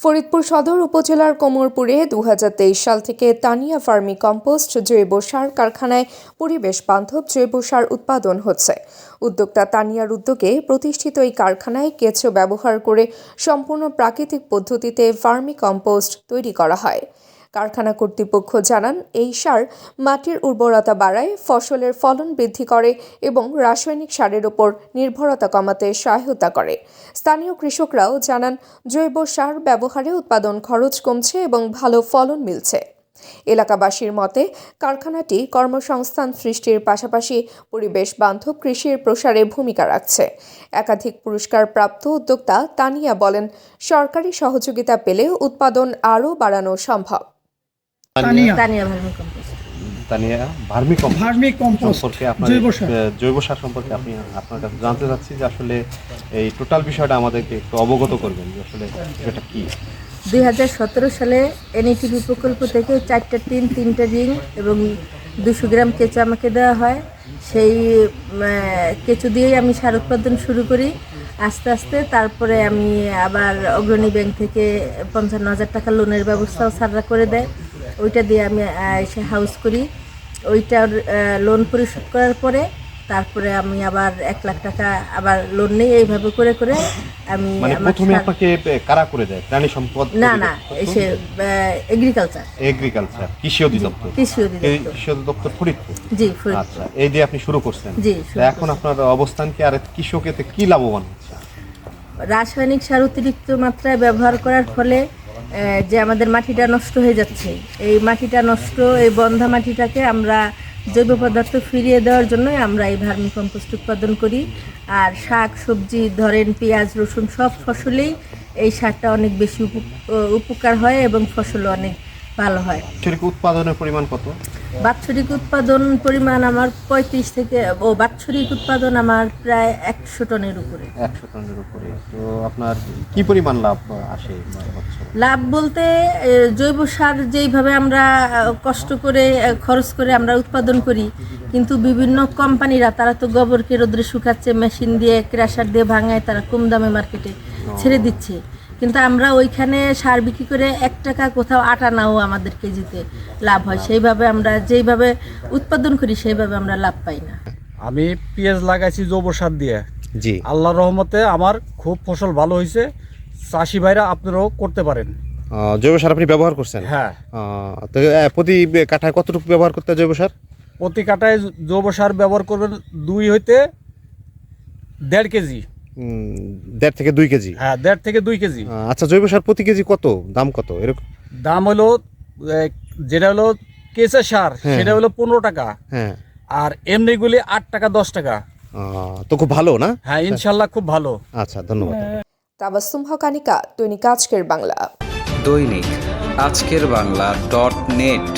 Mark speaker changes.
Speaker 1: ফরিদপুর সদর উপজেলার কোমরপুরে ২০২৩ সাল থেকে তানিয়া ভার্মি কম্পোস্ট জৈব সার কারখানায় পরিবেশ বান্ধব জৈব সার উৎপাদন হচ্ছে। উদ্যোক্তা তানিয়ার উদ্যোগে প্রতিষ্ঠিত এই কারখানায় কেঁচো ব্যবহার করে সম্পূর্ণ প্রাকৃতিক পদ্ধতিতে ভার্মি কম্পোস্ট তৈরি করা হয়। কারখানা কর্তৃপক্ষ জানান, এই সার মাটির উর্বরতা বাড়ায়, ফসলের ফলন বৃদ্ধি করে এবং রাসায়নিক সারের উপর নির্ভরতা কমাতে সহায়তা করে। স্থানীয় কৃষকরাও জানান, জৈব সার ব্যবহারে উৎপাদন খরচ কমছে এবং ভালো ফলন মিলছে। এলাকাবাসীর মতে, কারখানাটি কর্মসংস্থান সৃষ্টির পাশাপাশি পরিবেশ বান্ধব কৃষির প্রসারে ভূমিকা রাখছে। একাধিক পুরস্কার প্রাপ্ত উদ্যোক্তা তানিয়া বলেন, সরকারি সহযোগিতা পেলে উৎপাদন আরও বাড়ানো সম্ভব।
Speaker 2: তানিয়া ভার্মি কম্পোস্ট সম্পর্কে জৈব সার সম্পর্কে আমি আপনার কাছে জানতে চাচ্ছি যে আসলে এই টোটাল বিষয়টা আমাদেরকে একটু অবগত করবেন যে আসলে এটা কি।
Speaker 3: 2017 সালে এনইটিভি প্রকল্প থেকে 4টা টিন, 3টা রিং এবং 200 গ্রাম কেঁচো আমাকে দেওয়া হয়। সেই কেঁচো দিয়েই আমি সার উৎপাদন শুরু করি। আস্তে আস্তে তারপরে আমি আবার অগ্রণী ব্যাংক থেকে 55,000 টাকা লোনের ব্যবস্থাও স্যাররা করে দেয়। ওইটা দিয়ে আমি হাউস করি। ওইটার লোন পরিশোধ করার পরে তারপরে আমি আবার 1 লাখ টাকা আবার লোন নেই। এইভাবে করে করে আমি
Speaker 2: প্রথমে আপনাকে কারা করে দেয়? প্রাণী সম্পদ
Speaker 3: না এসে এগ্রিকালচার
Speaker 2: কৃষি অধিদপ্তর ফরিদপুর।
Speaker 3: জি, ফরিদপুর।
Speaker 2: আচ্ছা, এই দিয়ে আপনি শুরু করছেন।
Speaker 3: জি,
Speaker 2: এখন আপনার অবস্থান কি, আর কৃষকেতে কি লাভবান হচ্ছে?
Speaker 3: রাসায়নিক সার অতিরিক্ত মাত্রায় ব্যবহার করার ফলে যে আমাদের মাটিটা নষ্ট হয়ে যাচ্ছে, এই মাটিটা নষ্ট, এই বন্ধা মাটিটাকে আমরা জৈব পদার্থ ফিরিয়ে দেওয়ার জন্যই আমরা এই ভার্মি কম্পোস্ট উৎপাদন করি। আর শাক সবজি ধরেন, পেঁয়াজ রসুন সব ফসলেই এই সারটা অনেক বেশি উপকার হয় এবং ফসলও অনেক ভালো হয়।
Speaker 2: উৎপাদনের পরিমাণ কত?
Speaker 3: বাৎসরিক উৎপাদন পরিমাণ আমার 35 থেকে বাৎসরিক উৎপাদন আমার প্রায় 100 টনের উপরে।
Speaker 2: 100 টনের উপরে। তো আপনার কি পরিমাণ লাভ আসে?
Speaker 3: লাভ বলতে জৈব সার যেইভাবে আমরা কষ্ট করে খরচ করে আমরা উৎপাদন করি, কিন্তু বিভিন্ন কোম্পানিরা তারা তো গোবরকে রোদ্রে শুকাচ্ছে, মেশিন দিয়ে ক্রাশার দিয়ে ভাঙায়, তারা কম দামে মার্কেটে ছেড়ে দিচ্ছে। কিন্তু আমরা ওইখানে সার বিক্রি করে 1 টাকা কোথাও আটা নাও আমাদের কেজিতে লাভ হয়। সেইভাবে আমরা যেইভাবে উৎপাদন করি সেইভাবে আমরা লাভ পাই না।
Speaker 4: আমি পেঁয়াজ লাগাইছি জৈব সার দিয়ে।
Speaker 2: জি,
Speaker 4: আল্লাহর রহমতে আমার খুব ফসল ভালো হয়েছে। চাষি ভাইরা আপনারাও করতে পারেন।
Speaker 2: জৈব সার আপনি ব্যবহার করছেন?
Speaker 4: হ্যাঁ।
Speaker 2: তো প্রতি কাঠায় কতটুকু ব্যবহার করতে জৈব সার?
Speaker 4: প্রতি কাঠায় জৈব সার ব্যবহার করবেন 2 হইতে 1.5 কেজি।
Speaker 2: 1.5 থেকে 2 কেজি?
Speaker 4: হ্যাঁ, 1.5 থেকে 2 কেজি।
Speaker 2: আচ্ছা, জৈব সার প্রতি কেজি কত দাম? কত এরকম
Speaker 4: দাম হলো, যেটা হলো কেঁচা সার সেটা হলো 15 টাকা।
Speaker 2: হ্যাঁ।
Speaker 4: আর এমনিগুলি 8 টাকা 10 টাকা।
Speaker 2: তো খুব ভালো না?
Speaker 4: হ্যাঁ, ইনশাল্লাহ খুব ভালো।
Speaker 2: আচ্ছা, ধন্যবাদ।
Speaker 1: তাবাসসুম হক আনিকা, দৈনিক আজকের বাংলা।
Speaker 5: দৈনিক আজকের বাংলা .net